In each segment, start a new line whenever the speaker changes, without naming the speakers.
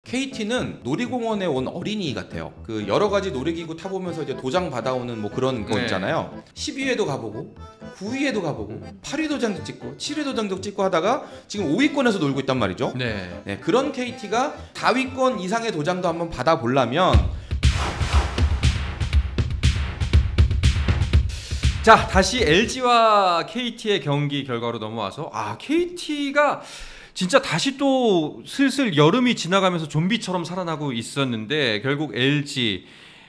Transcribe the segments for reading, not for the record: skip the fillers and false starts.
KT는 놀이공원에 온 어린이 같아요. 그 여러 가지 놀이기구 타보면서 이제 도장 받아오는 뭐 그런 거 있잖아요. 10위에도 가보고 9위에도 가보고 8위 도장도 찍고 7위 도장도 찍고 하다가 지금 5위권에서 놀고 있단 말이죠. 네, 그런 KT가 4위권 이상의 도장도 한번 받아보려면,
자, 다시 LG와 KT의 경기 결과로 넘어와서 KT가 진짜 다시 또 슬슬 여름이 지나가면서 좀비처럼 살아나고 있었는데 결국 LG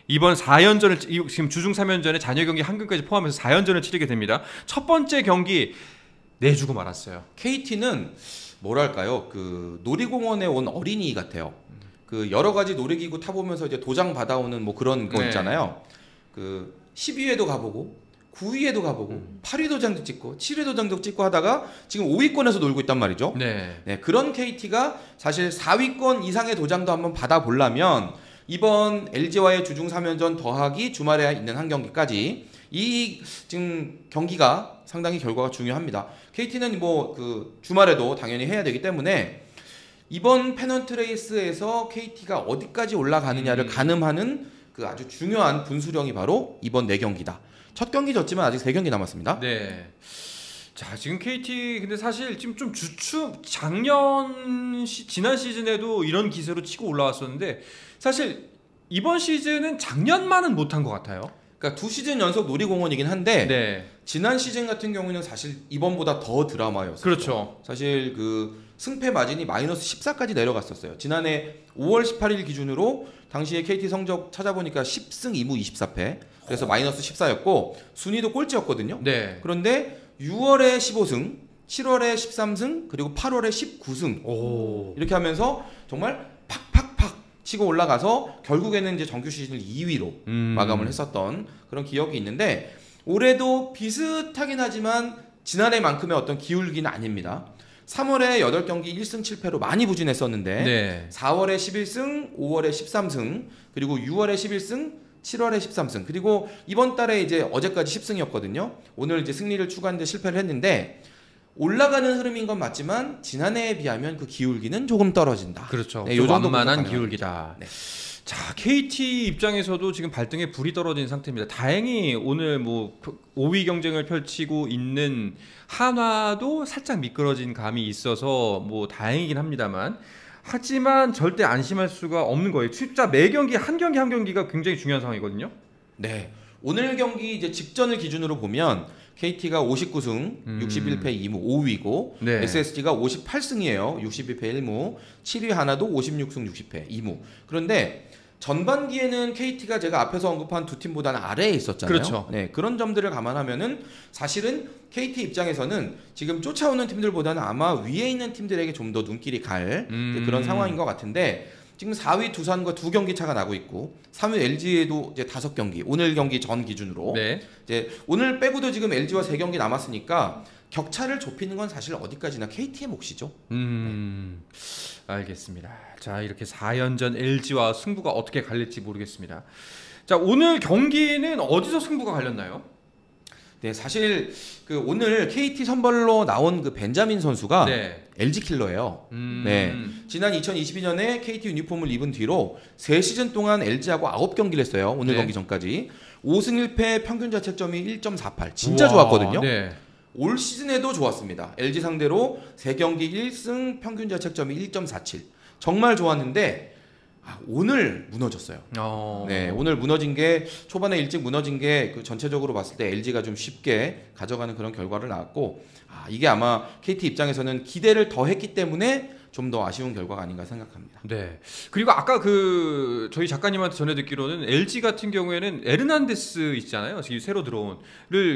이번 4연전을 지금 주중 3연전에 잔여 경기 한 경기까지 포함해서 4연전을 치르게 됩니다. 첫 번째 경기 내주고 말았어요.
KT는 뭐랄까요, 그 놀이공원에 온 어린이 같아요. 그 여러 가지 놀이기구 타보면서 이제 도장 받아오는 뭐 그런 거 있잖아요. 그 10위에도 가보고 9위에도 가보고 8위 도장도 찍고 7위 도장도 찍고 하다가 지금 5위권에서 놀고 있단 말이죠. 네, 그런 KT가 사실 4위권 이상의 도장도 한번 받아보려면 이번 LG와의 주중 3연전 더하기 주말에 있는 한 경기까지 이 지금 경기가 상당히 결과가 중요합니다. KT는 뭐 그 주말에도 당연히 해야 되기 때문에 이번 페넌트 레이스에서 KT가 어디까지 올라가느냐를 가늠하는 그 아주 중요한 분수령이 바로 이번 4경기다. 첫 경기 졌지만 아직 3경기 남았습니다.
네. 자, 지금 KT 근데 사실 지금 좀 지난 시즌에도 이런 기세로 치고 올라왔었는데 사실 이번 시즌은 작년만은 못한 것 같아요.
그러니까 2시즌 연속 놀이공원이긴 한데 지난 시즌 같은 경우는 사실 이번보다 더 드라마였어요.
그렇죠.
사실 그 승패 마진이 마이너스 14까지 내려갔었어요. 지난해 5월 18일 기준으로 당시에 KT 성적 찾아보니까 10승 2무 24패. 그래서 마이너스 14였고 순위도 꼴찌였거든요. 그런데 6월에 15승, 7월에 13승, 그리고 8월에 19승. 이렇게 하면서 정말 팍팍팍 치고 올라가서 결국에는 이제 정규 시즌을 2위로 마감을 했었던 그런 기억이 있는데, 올해도 비슷하긴 하지만 지난해만큼의 어떤 기울기는 아닙니다. 3월에 8경기 1승 7패로 많이 부진했었는데 4월에 11승, 5월에 13승, 그리고 6월에 11승, 7월에 13승, 그리고 이번 달에 이제 어제까지 10승이었거든요. 오늘 이제 승리를 추구하는데 실패를 했는데 올라가는 흐름인 건 맞지만 지난해에 비하면 그 기울기는 조금 떨어진다.
그렇죠.
네,
좀 완만한 기울기다.
네.
자, KT 입장에서도 지금 발등에 불이 떨어진 상태입니다. 다행히 오늘 뭐 5위 경쟁을 펼치고 있는 한화도 살짝 미끄러진 감이 있어서 뭐 다행이긴 합니다만, 하지만 절대 안심할 수가 없는 거예요. 진짜 매 경기 한 경기가 굉장히 중요한 상황이거든요.
네, 오늘 경기 이제 직전을 기준으로 보면 KT가 59승, 61패 2무 5위고 SSG가 58승이에요. 61패 1무. 7위 하나도 56승 60패 2무. 그런데 전반기에는 KT가 제가 앞에서 언급한 두 팀보다는 아래에 있었잖아요.
그렇죠.
네, 그런 점들을 감안하면은 사실은 KT 입장에서는 지금 쫓아오는 팀들보다는 아마 위에 있는 팀들에게 좀 더 눈길이 갈 그런 상황인 것 같은데, 지금 4위 두산과 2경기 차가 나고 있고 3위 LG에도 이제 5경기, 오늘 경기 전 기준으로 이제 오늘 빼고도 지금 LG와 3경기 남았으니까 격차를 좁히는 건 사실 어디까지나 KT의 몫이죠.
알겠습니다. 자, 이렇게 4연전 LG와 승부가 어떻게 갈릴지 모르겠습니다. 자, 오늘 경기는 어디서 승부가 갈렸나요?
네, 사실 그 오늘 KT 선발로 나온 그 벤자민 선수가 LG 킬러예요. 네, 지난 2022년에 KT 유니폼을 입은 뒤로 3시즌 동안 LG하고 9경기를 했어요. 오늘 경기 전까지 5승 1패, 평균 자책점이 1.48, 진짜 좋았거든요. 올 시즌에도 좋았습니다. LG 상대로 3경기 1승, 평균 자책점이 1.47, 정말 좋았는데 오늘 무너졌어요. 네, 오늘 무너진 게, 초반에 일찍 무너진 게 그 전체적으로 봤을 때 LG가 좀 쉽게 가져가는 그런 결과를 낳았고, 이게 아마 KT 입장에서는 기대를 더 했기 때문에 좀 더 아쉬운 결과가 아닌가 생각합니다.
네. 그리고 아까 그 저희 작가님한테 전해 듣기로는 LG 같은 경우에는 에르난데스 있잖아요. 지금 새로 들어온을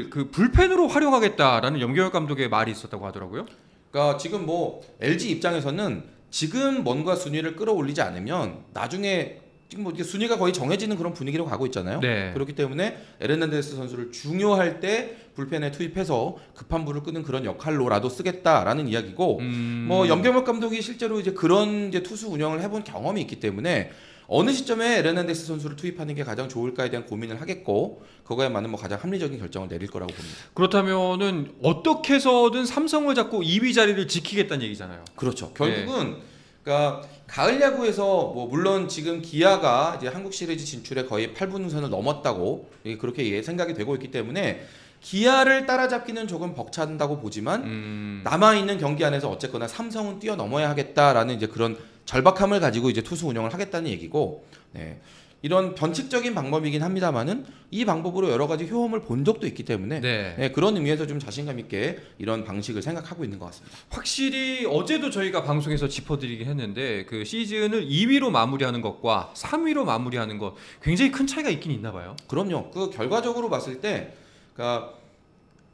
그 불펜으로 활용하겠다라는 염경엽 감독의 말이 있었다고 하더라고요.
그러니까 지금 뭐 LG 입장에서는 지금 뭔가 순위를 끌어올리지 않으면 나중에 지금 뭐 순위가 거의 정해지는 그런 분위기로 가고 있잖아요. 그렇기 때문에 에르난데스 선수를 중요할 때 불펜에 투입해서 급한 불을 끄는 그런 역할로라도 쓰겠다라는 이야기고, 뭐 염경엽 감독이 실제로 이제 그런 이제 투수 운영을 해본 경험이 있기 때문에 어느 시점에 에르난데스 선수를 투입하는 게 가장 좋을까에 대한 고민을 하겠고, 그거에 맞는 뭐 가장 합리적인 결정을 내릴 거라고 봅니다.
그렇다면은 어떻게 해서든 삼성을 잡고 2위 자리를 지키겠다는 얘기잖아요.
그렇죠. 결국은 그러니까 가을 야구에서 뭐 물론 지금 기아가 이제 한국 시리즈 진출에 거의 8분선을 넘었다고 그렇게 생각이 되고 있기 때문에 기아를 따라잡기는 조금 벅찬다고 보지만 남아 있는 경기 안에서 어쨌거나 삼성은 뛰어넘어야 하겠다라는 이제 그런 절박함을 가지고 이제 투수 운영을 하겠다는 얘기고, 네. 이런 변칙적인 방법이긴 합니다만은 이 방법으로 여러 가지 효험을 본 적도 있기 때문에 네, 그런 의미에서 좀 자신감 있게 이런 방식을 생각하고 있는 것 같습니다.
확실히 어제도 저희가 방송에서 짚어드리긴 했는데 그 시즌을 2위로 마무리하는 것과 3위로 마무리하는 것 굉장히 큰 차이가 있긴 있나 봐요.
그럼요. 그 결과적으로 봤을 때 그러니까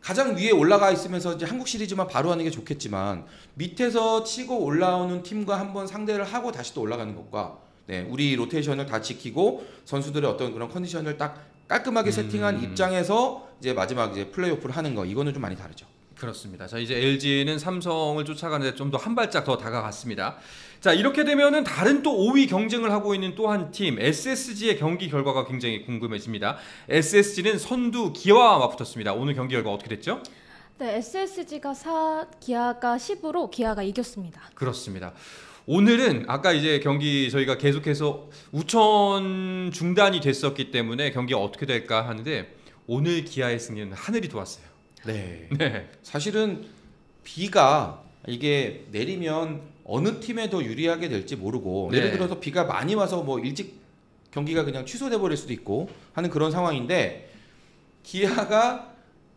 가장 위에 올라가 있으면서 이제 한국 시리즈만 바로 하는 게 좋겠지만 밑에서 치고 올라오는 팀과 한번 상대를 하고 다시 또 올라가는 것과 네, 우리 로테이션을 다 지키고 선수들의 어떤 그런 컨디션을 딱 깔끔하게 세팅한 입장에서 이제 마지막 이제 플레이오프를 하는 거 이거는 좀 많이 다르죠.
그렇습니다. 자, 이제 LG는 삼성을 쫓아가는데 좀 더 한 발짝 더 다가갔습니다. 자, 이렇게 되면은 다른 또 5위 경쟁을 하고 있는 또 한 팀 SSG의 경기 결과가 굉장히 궁금해집니다. SSG는 선두 기아와 맞붙었습니다. 오늘 경기 결과 어떻게 됐죠?
네, SSG가 4, 기아가 10으로 기아가 이겼습니다.
그렇습니다. 오늘은 아까 이제 경기 저희가 계속해서 우천 중단이 됐었기 때문에 경기가 어떻게 될까 하는데 오늘 기아의 승리는 하늘이 도왔어요.
네.
네.
사실은 비가 이게 내리면 어느 팀에 더 유리하게 될지 모르고
네.
예를 들어서 비가 많이 와서 뭐 일찍 경기가 그냥 취소돼 버릴 수도 있고 하는 그런 상황인데 기아가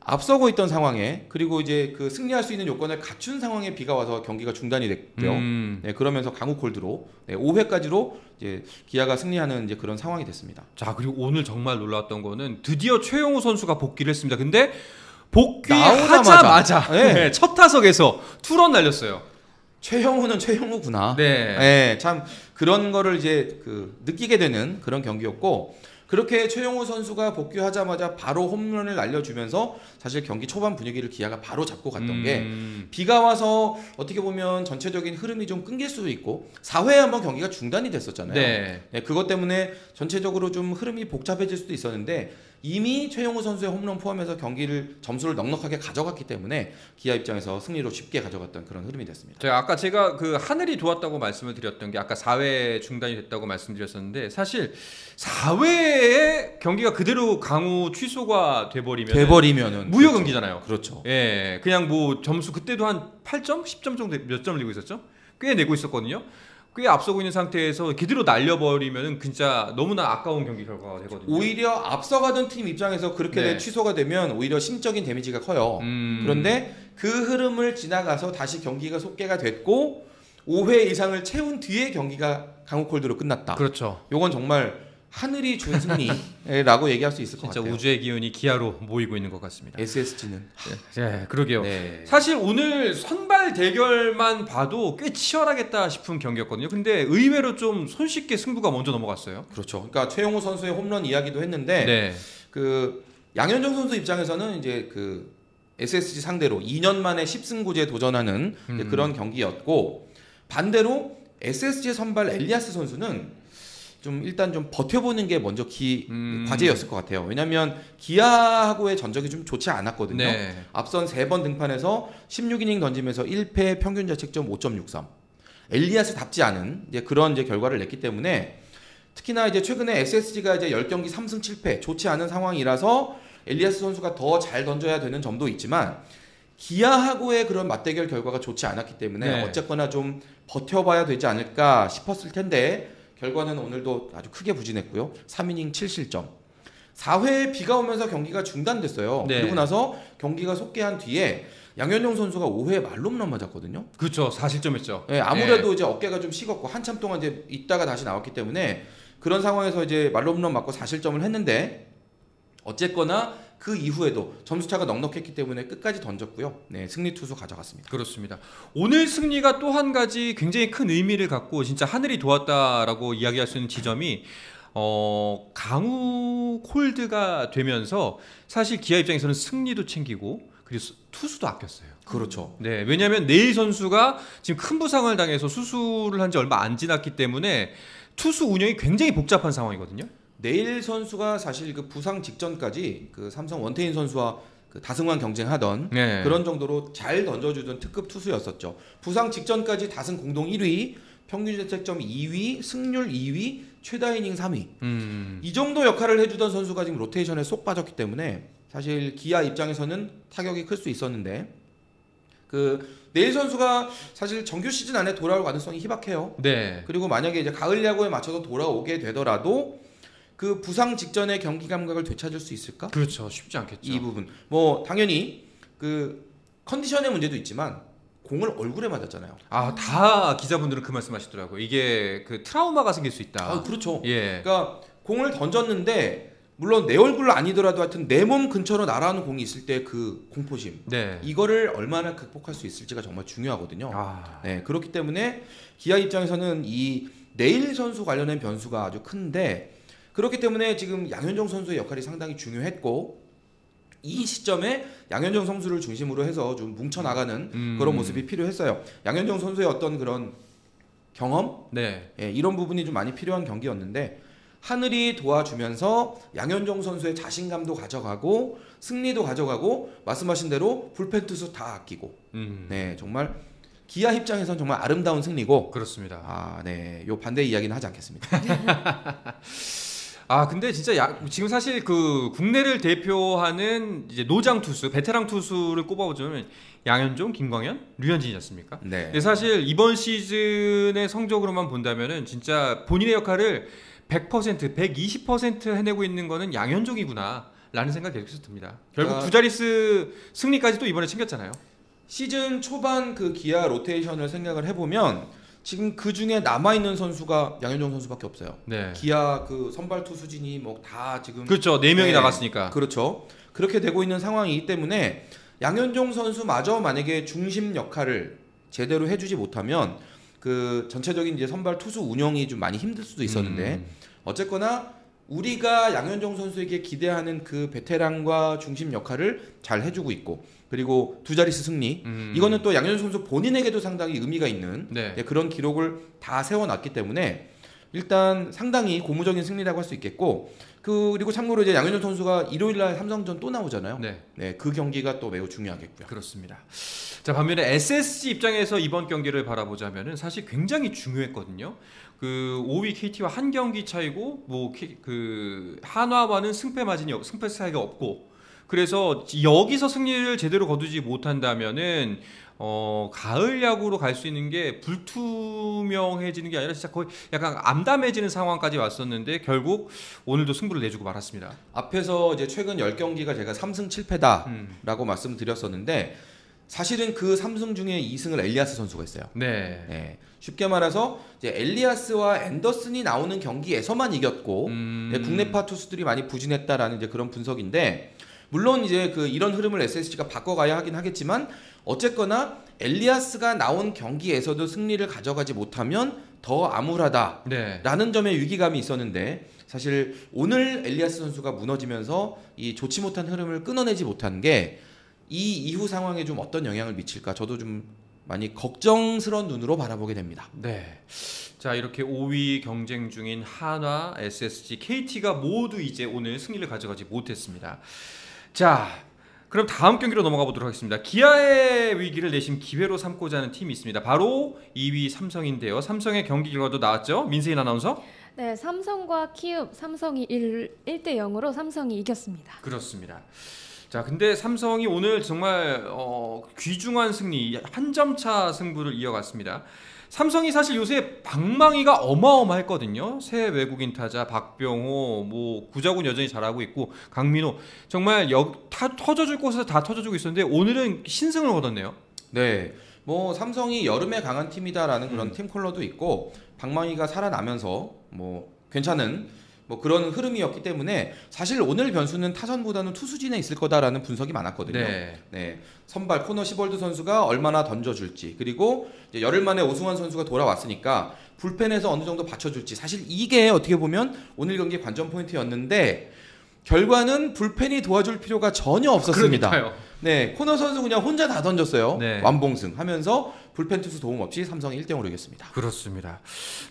앞서고 있던 상황에 그리고 이제 그 승리할 수 있는 요건을 갖춘 상황에 비가 와서 경기가 중단이 됐고요. 네, 그러면서 강우 콜드로 네, 5회까지로 이제 기아가 승리하는 이제 그런 상황이 됐습니다.
자, 그리고 오늘 정말 놀라웠던 거는 드디어 최용우 선수가 복귀를 했습니다. 근데 복귀하자마자 네. 첫 타석에서 투런 날렸어요.
최형우는 최형우구나.
네.
네, 참 그런 거를 이제 그 느끼게 되는 그런 경기였고 그렇게 최용우 선수가 복귀하자마자 바로 홈런을 날려주면서 사실 경기 초반 분위기를 기아가 바로 잡고 갔던 게 비가 와서 어떻게 보면 전체적인 흐름이 좀 끊길 수도 있고 4회에 한번 경기가 중단이 됐었잖아요.
네.
네, 그것 때문에 전체적으로 좀 흐름이 복잡해질 수도 있었는데 이미 최용우 선수의 홈런 포함해서 경기를 점수를 넉넉하게 가져갔기 때문에 기아 입장에서 승리로 쉽게 가져갔던 그런 흐름이 됐습니다.
제가 그 하늘이 도왔다고 말씀을 드렸던 게 아까 4회 중단이 됐다고 말씀드렸었는데 사실 4회에 경기가 그대로 강우 취소가 돼버리면은 무효
그렇죠.
경기잖아요.
그렇죠.
예, 그냥 뭐 점수 그때도 한 8점, 10점 정도 몇 점을 내고 있었죠? 꽤 내고 있었거든요. 꽤 앞서고 있는 상태에서 그대로 날려버리면은 진짜 너무나 아까운 경기 결과가 되거든요.
오히려 앞서가던 팀 입장에서 그렇게
네.
취소가 되면 오히려 심적인 데미지가 커요. 그런데 그 흐름을 지나가서 다시 경기가 속개가 됐고 5회 이상을 채운 뒤에 경기가 강우 콜드로 끝났다.
그렇죠.
요건 정말 하늘이 준 승리라고 얘기할 수 있을 것
진짜
같아요.
우주의 기운이 기아로 모이고 있는 것 같습니다.
SSG는
네, 그러게요.
네.
사실 오늘 선발 대결만 봐도 꽤 치열하겠다 싶은 경기였거든요. 근데 의외로 좀 손쉽게 승부가 먼저 넘어갔어요.
그렇죠. 그러니까 최용우 선수의 홈런 이야기도 했는데
네.
그 양현종 선수 입장에서는 이제 그 SSG 상대로 2년 만에 10승고지에 도전하는 이제 그런 경기였고 반대로 SSG의 선발 엘리아스 선수는 좀 일단 좀 버텨보는 게 먼저 과제였을 것 같아요. 왜냐하면 기아하고의 전적이 좀 좋지 않았거든요.
네.
앞선 3번 등판에서 16이닝 던지면서 1패 평균 자책점 5.63. 엘리아스답지 않은 이제 그런 이제 결과를 냈기 때문에 특히나 이제 최근에 SSG가 이제 10경기 3승 7패 좋지 않은 상황이라서 엘리아스 선수가 더 잘 던져야 되는 점도 있지만 기아하고의 그런 맞대결 결과가 좋지 않았기 때문에
네.
어쨌거나 좀 버텨봐야 되지 않을까 싶었을 텐데 결과는 오늘도 아주 크게 부진했고요. 3이닝 7실점. 4회에 비가 오면서 경기가 중단됐어요.
네.
그리고 나서 경기가 속개한 뒤에 양현종 선수가 5회에 말로 홈런 맞았거든요.
그렇죠. 4실점했죠.
네, 아무래도 이제 어깨가 좀 식었고 한참 동안 이제 있다가 다시 나왔기 때문에 그런 상황에서 이제 말로 홈런 맞고 4실점을 했는데 어쨌거나 그 이후에도 점수차가 넉넉했기 때문에 끝까지 던졌고요. 네, 승리 투수 가져갔습니다.
그렇습니다. 오늘 승리가 또 한 가지 굉장히 큰 의미를 갖고 진짜 하늘이 도왔다라고 이야기할 수 있는 지점이 강우 콜드가 되면서 사실 기아 입장에서는 승리도 챙기고 그리고 투수도 아꼈어요.
그렇죠.
네, 왜냐하면 네일 선수가 지금 큰 부상을 당해서 수술을 한 지 얼마 안 지났기 때문에 투수 운영이 굉장히 복잡한 상황이거든요.
네일 선수가 사실 그 부상 직전까지 그 삼성 원태인 선수와 그 다승왕 경쟁하던
네.
그런 정도로 잘 던져주던 특급 투수였었죠. 부상 직전까지 다승 공동 1위, 평균 자책점 2위, 승률 2위, 최다 이닝 3위. 이 정도 역할을 해주던 선수가 지금 로테이션에 쏙 빠졌기 때문에 사실 기아 입장에서는 타격이 클 수 있었는데 네일 선수가 사실 정규 시즌 안에 돌아올 가능성이 희박해요.
네.
그리고 만약에 이제 가을 야구에 맞춰서 돌아오게 되더라도 그 부상 직전의 경기 감각을 되찾을 수 있을까?
그렇죠. 쉽지 않겠죠.
이 부분. 뭐 당연히 그 컨디션의 문제도 있지만 공을 얼굴에 맞았잖아요.
다 기자분들은 그 말씀하시더라고요. 이게 그 트라우마가 생길 수 있다.
그렇죠.
예.
그러니까 공을 던졌는데 물론 내 얼굴로 아니더라도 하여튼 내 몸 근처로 날아오는 공이 있을 때 그 공포심.
네.
이거를 얼마나 극복할 수 있을지가 정말 중요하거든요. 네, 그렇기 때문에 기아 입장에서는 이 네일 선수 관련된 변수가 아주 큰데 그렇기 때문에 지금 양현종 선수의 역할이 상당히 중요했고 이 시점에 양현종 선수를 중심으로 해서 좀 뭉쳐나가는 그런 모습이 필요했어요. 양현종 선수의 어떤 그런 경험?
네.
예, 이런 부분이 좀 많이 필요한 경기였는데 하늘이 도와주면서 양현종 선수의 자신감도 가져가고 승리도 가져가고 말씀하신 대로 불펜 투수 다 아끼고 네, 정말 기아 입장에선 정말 아름다운 승리고
그렇습니다.
네, 요 반대 이야기는 하지 않겠습니다.
근데 진짜 지금 사실 그 국내를 대표하는 이제 노장 투수, 베테랑 투수를 꼽아보자면 양현종, 김광현, 류현진이지 않습니까?
네.
근데 사실 이번 시즌의 성적으로만 본다면은 진짜 본인의 역할을 100%, 120% 해내고 있는 거는 양현종이구나 라는 생각이 계속 듭니다. 결국 두 자릿수 승리까지 또 이번에 챙겼잖아요.
시즌 초반 그 기아 로테이션을 생각을 해보면 지금 그 중에 남아있는 선수가 양현종 선수밖에 없어요.
네.
기아 그 선발 투수진이 뭐 다 지금
그렇죠. 4명이 나갔으니까.
그렇죠. 그렇게 되고 있는 상황이기 때문에 양현종 선수마저 만약에 중심 역할을 제대로 해주지 못하면 그 전체적인 이제 선발 투수 운영이 좀 많이 힘들 수도 있었는데 어쨌거나 우리가 양현종 선수에게 기대하는 그 베테랑과 중심 역할을 잘 해주고 있고 그리고 두 자릿수 승리 이거는 또 양현종 선수 본인에게도 상당히 의미가 있는
네.
그런 기록을 다 세워놨기 때문에 일단 상당히 고무적인 승리라고 할 수 있겠고 그리고 참고로 이제 양현종 선수가 일요일날 삼성전 또 나오잖아요.
네,
그 경기가 또 매우 중요하겠고요.
그렇습니다. 자, 반면에 SSG 입장에서 이번 경기를 바라보자면은 사실 굉장히 중요했거든요. 그 5위 KT와 한 경기 차이고 그 한화와는 승패 차이가 없고 그래서 여기서 승리를 제대로 거두지 못한다면은 가을 야구로 갈 수 있는 게 불투명해지는 게 아니라 진짜 거의 약간 암담해지는 상황까지 왔었는데 결국 오늘도 승부를 내주고 말았습니다.
앞에서 이제 최근 10경기가 제가 3승 7패다라고 말씀드렸었는데 사실은 그 3승 중에 2승을 엘리아스 선수가 했어요.
네.
쉽게 말해서 이제 엘리아스와 앤더슨이 나오는 경기에서만 이겼고 국내파 투수들이 많이 부진했다라는 이제 그런 분석인데 물론 이제 이런 흐름을 SSG가 바꿔가야 하긴 하겠지만 어쨌거나 엘리아스가 나온 경기에서도 승리를 가져가지 못하면 더 암울하다라는 점에 위기감이 있었는데 사실 오늘 엘리아스 선수가 무너지면서 이 좋지 못한 흐름을 끊어내지 못한 게 이 이후 상황에 좀 어떤 영향을 미칠까 저도 좀 많이 걱정스러운 눈으로 바라보게 됩니다.
네. 자, 이렇게 5위 경쟁 중인 한화, SSG, KT가 모두 이제 오늘 승리를 가져가지 못했습니다. 자, 그럼 다음 경기로 넘어가 보도록 하겠습니다. 기아의 위기를 내심 기회로 삼고자 하는 팀이 있습니다. 바로 2위 삼성인데요. 삼성의 경기 결과도 나왔죠? 민세인 아나운서?
네, 삼성과 키움, 삼성이 1대 0으로 삼성이 이겼습니다.
그렇습니다. 자, 근데 삼성이 오늘 정말 귀중한 승리, 한 점 차 승부를 이어갔습니다. 삼성이 사실 요새 방망이가 어마어마했거든요. 새 외국인 타자 박병호, 구자군 여전히 잘하고 있고 강민호 정말 다 터져줄 곳에서 다 터져주고 있었는데 오늘은 신승을 거뒀네요.
네, 삼성이 여름에 강한 팀이다라는 그런 팀 컬러도 있고 방망이가 살아나면서 괜찮은 그런 흐름이었기 때문에 사실 오늘 변수는 타선보다는 투수진에 있을 거다라는 분석이 많았거든요. 네. 선발 코너 시볼드 선수가 얼마나 던져줄지 그리고 이제 열흘 만에 오승환 선수가 돌아왔으니까 불펜에서 어느 정도 받쳐줄지 사실 이게 어떻게 보면 오늘 경기 관전 포인트였는데 결과는 불펜이 도와줄 필요가 전혀 없었습니다.
그러니까요.
네, 코너 선수 그냥 혼자 다 던졌어요.
네.
완봉승 하면서 불펜 투수 도움 없이 삼성이 1대0으로 이겼습니다.
그렇습니다.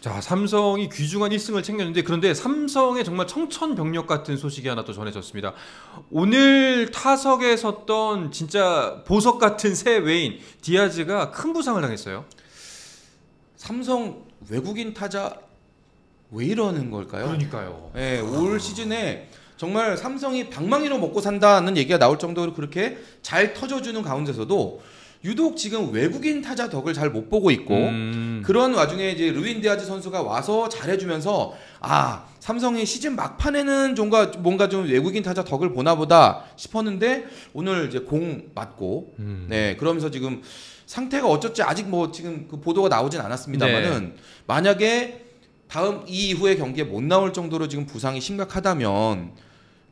자, 삼성이 귀중한 1승을 챙겼는데 그런데 삼성의 정말 청천벽력 같은 소식이 하나 또 전해졌습니다. 오늘 타석에 섰던 진짜 보석 같은 새 외인 디아즈가 큰 부상을 당했어요.
삼성 외국인 타자 왜 이러는 걸까요?
그러니까요.
예, 올 시즌에 정말 삼성이 방망이로 먹고 산다는 얘기가 나올 정도로 그렇게 잘 터져주는 가운데서도 유독 지금 외국인 타자 덕을 잘 못 보고 있고 그런 와중에 이제 루인 디아즈 선수가 와서 잘해주면서 아 삼성이 시즌 막판에는 뭔가 좀 외국인 타자 덕을 보나보다 싶었는데 오늘 이제 공 맞고 네 그러면서 지금 상태가 어쩌지 아직 뭐 지금 그 보도가 나오진 않았습니다만은 만약에 다음 이 이후의 경기에 못 나올 정도로 지금 부상이 심각하다면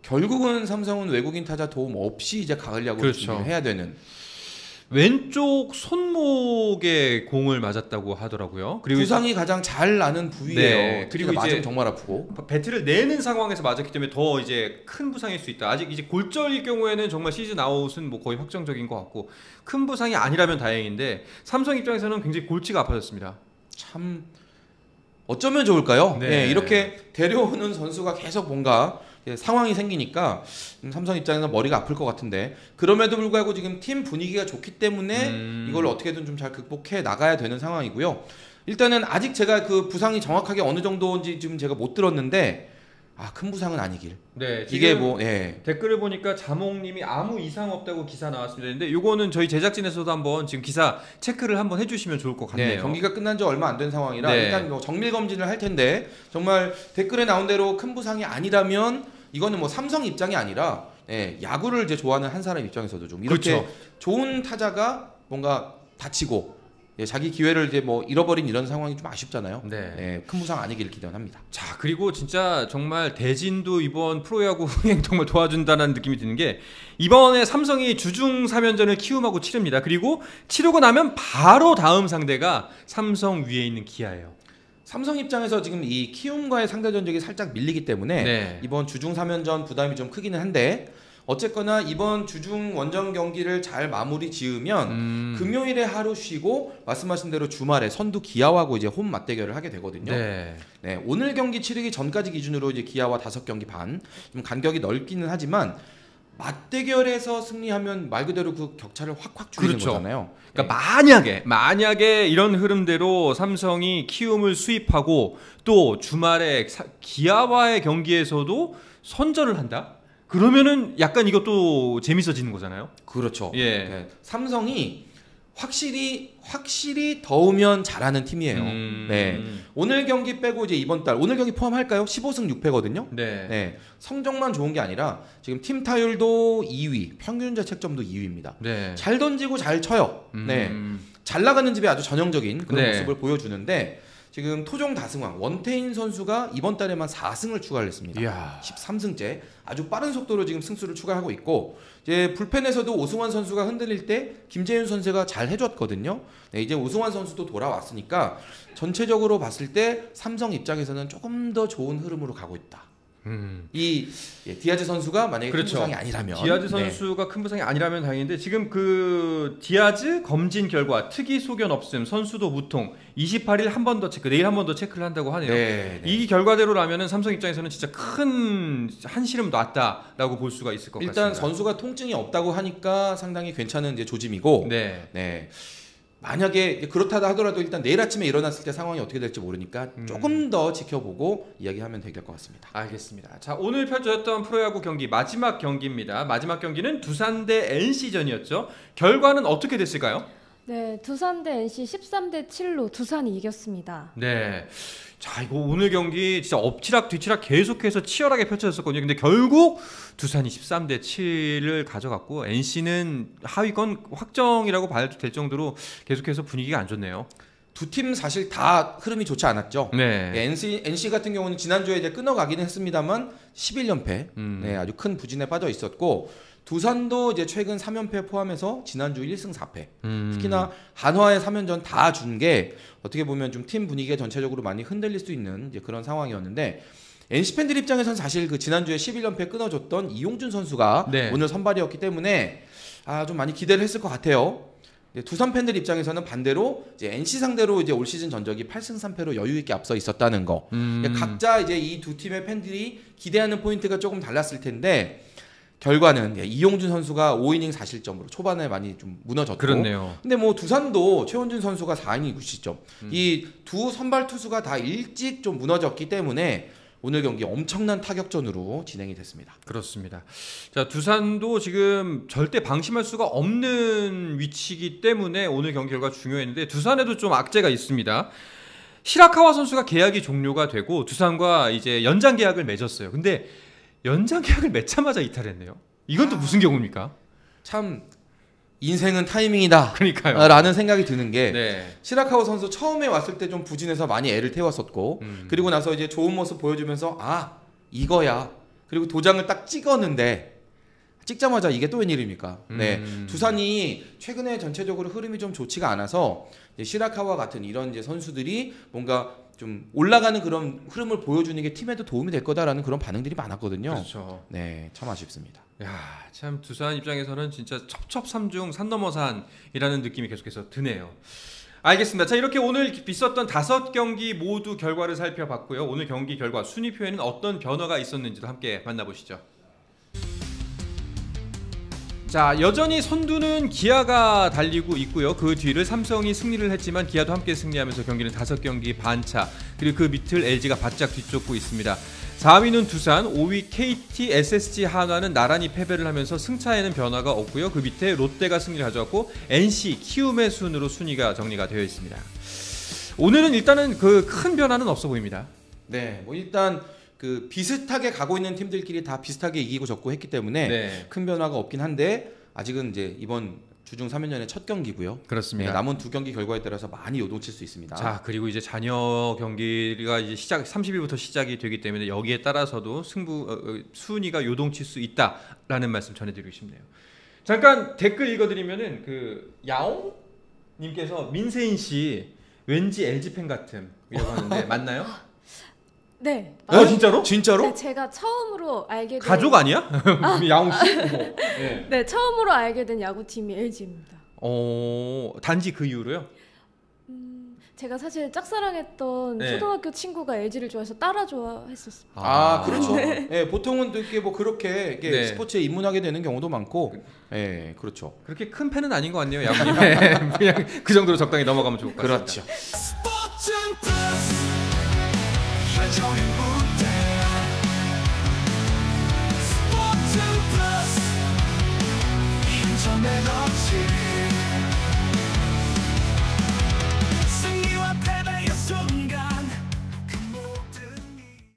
결국은 삼성은 외국인 타자 도움 없이 이제 가을 야구를
그렇죠.
준비를 해야 되는.
왼쪽 손목에 공을 맞았다고 하더라고요. 그리고
부상이 가장 잘 나는 부위예요.
네,
그리고
그리고
맞으면
이제
정말 아프고.
배트를 내는 상황에서 맞았기 때문에 더 이제 큰 부상일 수 있다. 아직 이제 골절일 경우에는 정말 시즌 아웃은 뭐 거의 확정적인 것 같고 큰 부상이 아니라면 다행인데 삼성 입장에서는 굉장히 골치가 아파졌습니다.
참 어쩌면 좋을까요?
네.
네, 이렇게 데려오는 선수가 계속 뭔가 상황이 생기니까 삼성 입장에서는 머리가 아플 것 같은데 그럼에도 불구하고 지금 팀 분위기가 좋기 때문에 이걸 어떻게든 좀 잘 극복해 나가야 되는 상황이고요. 일단은 아직 제가 그 부상이 정확하게 어느 정도인지 지금 제가 못 들었는데 큰 부상은 아니길.
네,
이게 뭐
댓글을 보니까 자몽님이 아무 이상 없다고 기사 나왔습니다. 근데 요거는 저희 제작진에서도 한번 지금 기사 체크를 한번 해주시면 좋을 것 같네요.
네, 경기가 끝난 지 얼마 안 된 상황이라
네.
일단 뭐 정밀 검진을 할 텐데 정말 댓글에 나온 대로 큰 부상이 아니라면 이거는 뭐 삼성 입장이 아니라 야구를 이제 좋아하는 한 사람 입장에서도 좀 이렇게
그렇죠.
좋은 타자가 뭔가 다치고 자기 기회를 이제 뭐 잃어버린 이런 상황이 좀 아쉽잖아요.
네.
큰 부상 아니길 기대합니다.
자, 그리고 진짜 정말 대진도 이번 프로야구 흥행 정말 도와준다는 느낌이 드는 게 이번에 삼성이 주중 3연전을 키움하고 치릅니다. 그리고 치르고 나면 바로 다음 상대가 삼성 위에 있는 기아예요.
삼성 입장에서 지금 이 키움과의 상대 전적이 살짝 밀리기 때문에
네.
이번 주중 3연전 부담이 좀 크기는 한데 어쨌거나 이번 주중 원정 경기를 잘 마무리 지으면 금요일에 하루 쉬고 말씀하신 대로 주말에 선두 기아하고 이제 홈 맞대결을 하게 되거든요.
네.
네, 오늘 경기 치르기 전까지 기준으로 이제 기아와 5경기 반, 좀 간격이 넓기는 하지만 맞대결에서 승리하면 말 그대로 그 격차를 확확 줄이는
그렇죠.
거잖아요.
그러니까 만약에 이런 흐름대로 삼성이 키움을 수입하고 또 주말에 기아와의 경기에서도 선전을 한다? 그러면은 약간 이것도 재밌어지는 거잖아요.
그렇죠.
예.
네, 삼성이 확실히 더우면 잘하는 팀이에요. 네. 오늘 경기 빼고 이제 이번 달 오늘 경기 포함할까요? 15승 6패거든요.
네.
네. 성적만 좋은 게 아니라 지금 팀 타율도 2위, 평균 자책점도 2위입니다.
네.
잘 던지고 잘 쳐요. 네. 잘 나가는 집에 아주 전형적인 그런
네.
모습을 보여주는데 지금 토종 다승왕 원태인 선수가 이번 달에만 4승을 추가를 했습니다.
이야.
13승째 아주 빠른 속도로 지금 승수를 추가하고 있고 이제 불펜에서도 오승환 선수가 흔들릴 때 김재윤 선수가 잘 해줬거든요. 네, 이제 오승환 선수도 돌아왔으니까 전체적으로 봤을 때 삼성 입장에서는 조금 더 좋은 흐름으로 가고 있다. 이 디아즈 선수가 만약에
그렇죠.
큰 부상이 아니라면
디아즈 선수가 큰 부상이 아니라면 다행인데 지금 그 디아즈 검진 결과 특이 소견 없음, 선수도 무통, 28일 한 번 더 체크, 내일 한 번 더 체크를 한다고 하네요.
네.
이 결과대로라면은 삼성 입장에서는 진짜 큰 한시름 놨다라고 볼 수가 있을 것
일단
같습니다.
선수가 통증이 없다고 하니까 상당히 괜찮은 이제 조짐이고
네.
만약에 그렇다 하더라도 일단 내일 아침에 일어났을 때 상황이 어떻게 될지 모르니까 조금 더 지켜보고 이야기하면 될 것 같습니다.
알겠습니다. 자, 오늘 펼쳐졌던 프로야구 경기 마지막 경기입니다. 마지막 경기는 두산 대 NC전이었죠. 결과는 어떻게 됐을까요?
네, 두산 대 NC 13대 7로 두산이 이겼습니다.
네. 자, 이거 오늘 경기 진짜 엎치락 뒤치락 계속해서 치열하게 펼쳐졌었거든요. 근데 결국 두산이 13대 7을 가져갔고 NC는 하위권 확정이라고 봐도 될 정도로 계속해서 분위기가 안 좋네요.
두 팀 사실 다 흐름이 좋지 않았죠.
네.
NC 같은 경우는 지난주에 이제 끊어가기는 했습니다만 11연패 네, 아주 큰 부진에 빠져 있었고 두산도 이제 최근 3연패 포함해서 지난주 1승 4패 특히나 한화의 3연전 다 준 게 어떻게 보면 좀 팀 분위기가 전체적으로 많이 흔들릴 수 있는 이제 그런 상황이었는데 NC 팬들 입장에서는 사실 그 지난주에 11연패 끊어줬던 이용준 선수가
네.
오늘 선발이었기 때문에 좀 많이 기대를 했을 것 같아요. 두산 팬들 입장에서는 반대로 이제 NC 상대로 이제 올 시즌 전적이 8승 3패로 여유 있게 앞서 있었다는 거. 각자 이제 이 두 팀의 팬들이 기대하는 포인트가 조금 달랐을 텐데 결과는 이용준 선수가 5이닝 4실점으로 초반에 많이 좀 무너졌고.
그렇네요.
근데 뭐 두산도 최원준 선수가 4이닝 9실점. 이 두 선발 투수가 다 일찍 좀 무너졌기 때문에 오늘 경기 엄청난 타격전으로 진행이 됐습니다.
그렇습니다. 자, 두산도 지금 절대 방심할 수가 없는 위치이기 때문에 오늘 경기 결과 중요했는데 두산에도 좀 악재가 있습니다. 시라카와 선수가 계약이 종료가 되고 두산과 이제 연장 계약을 맺었어요. 근데 연장 계약을 맺자마자 이탈했네요. 이건 또 무슨 경우입니까?
참 인생은 타이밍이다.
그러니까요.
라는 생각이 드는 게
네.
시라카와 선수 처음에 왔을 때 좀 부진해서 많이 애를 태웠었고 그리고 나서 이제 좋은 모습 보여주면서 아 이거야. 그리고 도장을 딱 찍었는데 찍자마자 이게 또 웬일입니까? 네, 두산이 최근에 전체적으로 흐름이 좀 좋지가 않아서 이제 시라카와 같은 이런 이제 선수들이 뭔가 좀 올라가는 그런 흐름을 보여주는 게 팀에도 도움이 될 거다라는 그런 반응들이 많았거든요.
그렇죠.
네, 참 아쉽습니다.
야, 참 두산 입장에서는 진짜 첩첩산중 산 넘어 산이라는 느낌이 계속해서 드네요. 알겠습니다. 자, 이렇게 오늘 있었던 5경기 모두 결과를 살펴봤고요. 오늘 경기 결과 순위표에는 어떤 변화가 있었는지도 함께 만나보시죠. 자, 여전히 선두는 기아가 달리고 있고요. 그 뒤를 삼성이 승리를 했지만 기아도 함께 승리하면서 경기는 5경기 반차. 그리고 그 밑을 LG가 바짝 뒤쫓고 있습니다. 4위는 두산, 5위 KT, SSG, 한화는 나란히 패배를 하면서 승차에는 변화가 없고요. 그 밑에 롯데가 승리를 가져왔고 NC, 키움의 순으로 순위가 정리가 되어 있습니다. 오늘은 일단은 그 큰 변화는 없어 보입니다.
네, 뭐 일단 그 비슷하게 가고 있는 팀들끼리 다 비슷하게 이기고 졌고 했기 때문에
네.
큰 변화가 없긴 한데 아직은 이제 이번 주중 3연전의 첫 경기고요.
그렇습니다.
네, 남은 2경기 결과에 따라서 많이 요동칠 수 있습니다.
자, 그리고 이제 잔여 경기가 이제 30일부터 시작이 되기 때문에 여기에 따라서도 순위가 요동칠 수 있다라는 말씀 전해드리고 싶네요. 잠깐 댓글 읽어드리면은 그 야옹 님께서 민세인 씨 왠지 LG 팬 같음이라고 하는데 맞나요?
네.
진짜로?
진짜로?
네, 제가 처음으로 알게 된
가족 아니야? 야옹 씨? 네.
네, 처음으로 알게 된 야구팀이 LG입니다.
단지 그 이유로요?
제가 사실 짝사랑했던
네.
초등학교 친구가 LG를 좋아해서 따라 좋아했었습니다.
아, 그렇죠. 네. 보통은 또 이렇게 뭐 그렇게 이게
네.
스포츠에 입문하게 되는 경우도 많고, 네, 그렇죠.
그렇게 큰 팬은 아닌 것 같네요, 야구님. 그냥 그 정도로 적당히 넘어가면 좋을 것 같습니다.
그렇죠.
스포츠 플러스 한정의 무대